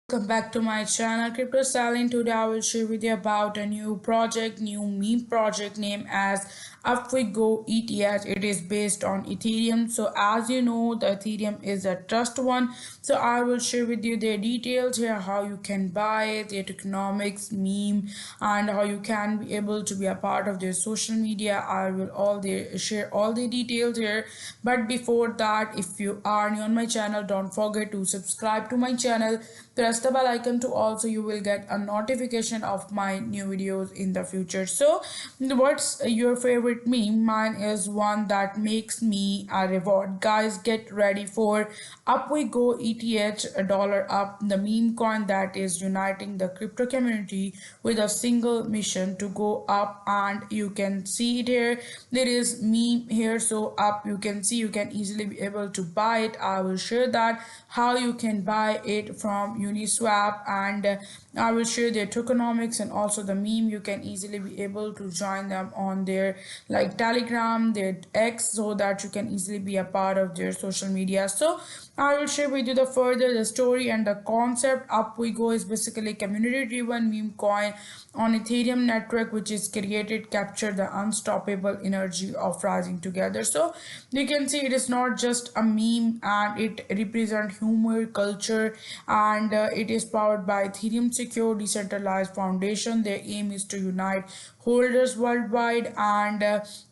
welcome back to my channel Crypto Stallion. Today I will share with you about a new project, new meme project named as UpWeGo ETH. It is based on Ethereum. So as you know, the Ethereum is a trust one. So I will share with you the details here, how you can buy it, their economics, meme, and how you can be able to be a part of their social media. I will share all the details here. But before that, if you are new on my channel, don't forget to subscribe to my channel, press the bell icon to also you will get a notification of my new videos in the future. So what's your favorite meme? Mine is one that makes me a reward. Guys, get ready for Up We Go ETH, a dollar up, the meme coin that is uniting the crypto community with a single mission to go up. And you can see it here, there is meme here. So up, you can see, you can easily be able to buy it. I will share that how you can buy it from Uniswap, and I will share their tokenomics and also the meme. You can easily be able to join them on their like Telegram, their X, so that you can easily be a part of their social media. So I will share with you the story and the concept. Up We Go is basically community driven meme coin on Ethereum network, which is created capture the unstoppable energy of rising together. So you can see it is not just a meme, and it represents humor, culture, and it is powered by Ethereum secure decentralized foundation. Their aim is to unite holders worldwide, and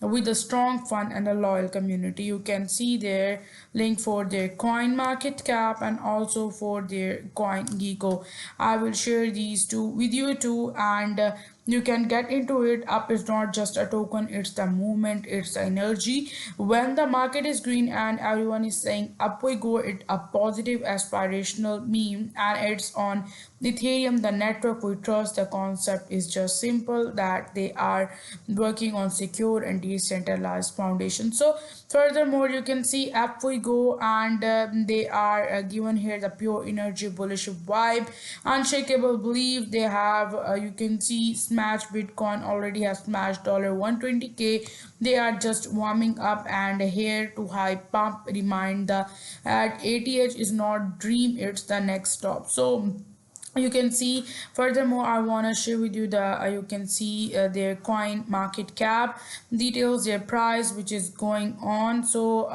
with a strong fund and a loyal community. You can see their link for their coin market cap and also for their coin gecko. I will share these two with you too, and you can get into it. Up is not just a token, it's the movement, it's the energy. When the market is green and everyone is saying up we go, it a positive aspirational meme, and it's on Ethereum, the network we trust. The concept is just simple, that they are working on secure and decentralized foundation. So furthermore, you can see up we go, and they are given here the pure energy, bullish vibe, unshakable belief. They have you can see smash Bitcoin already has smashed $120k. They are just warming up, and here to high pump remind the at ATH is not dream, it's the next stop. So you can see furthermore, I want to share with you the you can see their coin market cap details, their price which is going on. So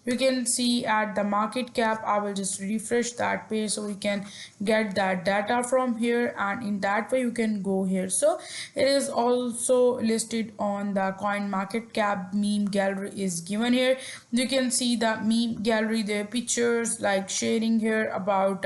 you can see at the market cap, I will just refresh that page so we can get that data from here, and in that way you can go here. So it is also listed on the coin market cap. Meme gallery is given here. You can see the meme gallery, their pictures like sharing here about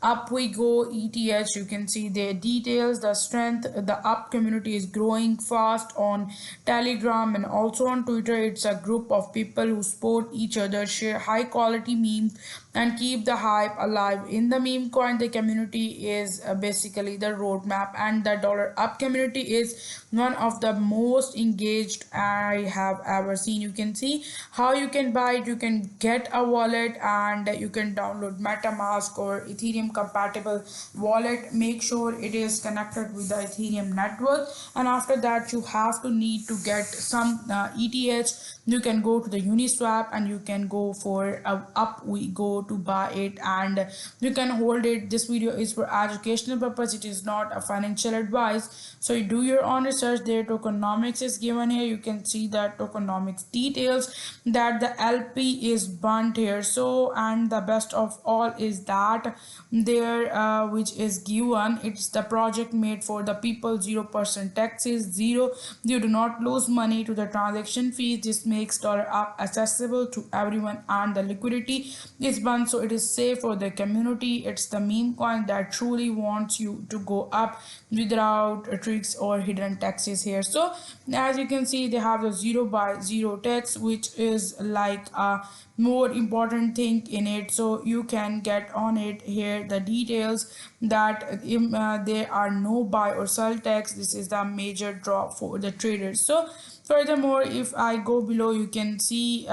up we go ETH. You can see their details, the strength. The up community is growing fast on Telegram and also on Twitter. It's a group of people who support each other, share high quality memes, and keep the hype alive. In the meme coin, the community is basically the roadmap, and the dollar up community is one of the most engaged I have ever seen. You can see how you can buy it. You can get a wallet, and you can download MetaMask or Ethereum compatible wallet. Make sure it is connected with the Ethereum network, and after that you have to need to get some ETH. You can go to the Uniswap, and you can go for up we go to buy it, and you can hold it. This video is for educational purpose, it is not a financial advice, so you do your own research. Their tokenomics is given here. You can see that tokenomics details, that the LP is burnt here. So and the best of all is that there which is given, it's the project made for the people, 0% taxes, zero, you do not lose money to the transaction fees. This makes dollar up accessible to everyone, and the liquidity is burned, so it is safe for the community. It's the meme coin that truly wants you to go up without tricks or hidden taxes here. So as you can see, they have the 0 by 0 tax, which is like a more important thing in it. So you can get on it here the details, that there are no buy or sell tax. This is the major draw for the traders. So furthermore, if I go below, you can see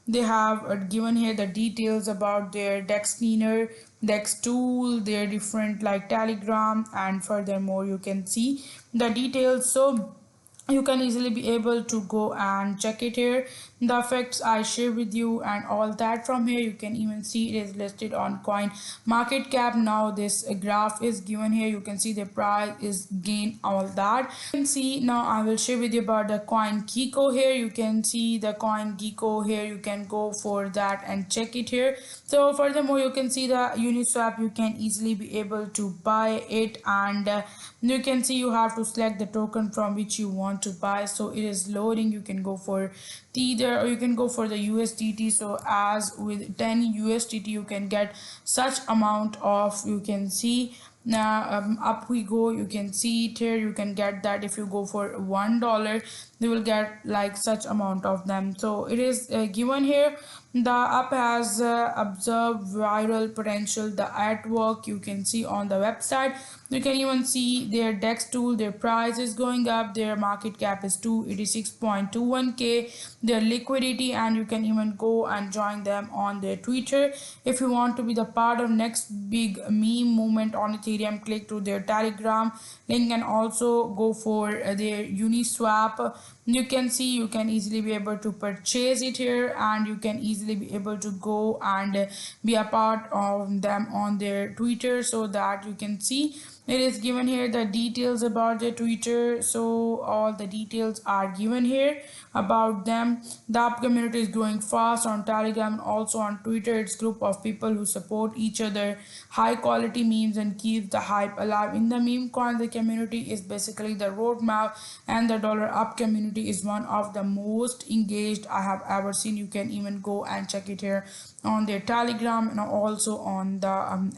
they have given here the details about their dex cleaner, dex tool, their different like Telegram, and furthermore you can see the details. So you can easily be able to go and check it here. the effects I share with you and all that. From here you can even see it is listed on coin market cap. Now this graph is given here, you can see the price is gain, all that you can see. Now I will share with you about the coin Gecko. Here you can see the coin Gecko. Here you can go for that and check it here. So furthermore you can see the Uniswap, you can easily be able to buy it, and you can see you have to select the token from which you want to buy. So it is loading, you can go for Tether or you can go for the USDT. So as with 10 USDT you can get such amount of, you can see now up we go, you can see it here, you can get that. If you go for $1 you will get like such amount of them. So it is given here. The app has observed viral potential, the artwork you can see on the website. You can even see their DEX tool, their price is going up, their market cap is 286.21k, their liquidity, and you can even go and join them on their Twitter. If you want to be the part of next big meme movement on Ethereum, click to their Telegram link and also go for their Uniswap. You can see you can easily be able to purchase it here, and you can easily be able to go and be a part of them on their Twitter, so that you can see it is given here the details about the Twitter. So all the details are given here about them. The app community is growing fast on Telegram and also on Twitter. It's group of people who support each other, high quality memes, and keep the hype alive. In the meme coin, the community is basically the roadmap, and the dollar up community is one of the most engaged I have ever seen. You can even go and check it here on their Telegram and also on the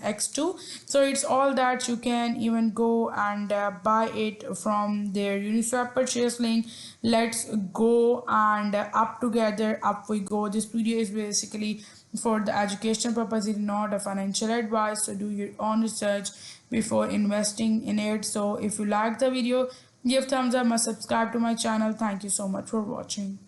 X2. So it's all that you can even go and buy it from their Uniswap purchase link. Let's go and up together, up we go. This video is basically for the education purpose, it's not a financial advice, so do your own research before investing in it. So if you like the video, give thumbs up and subscribe to my channel. Thank you so much for watching.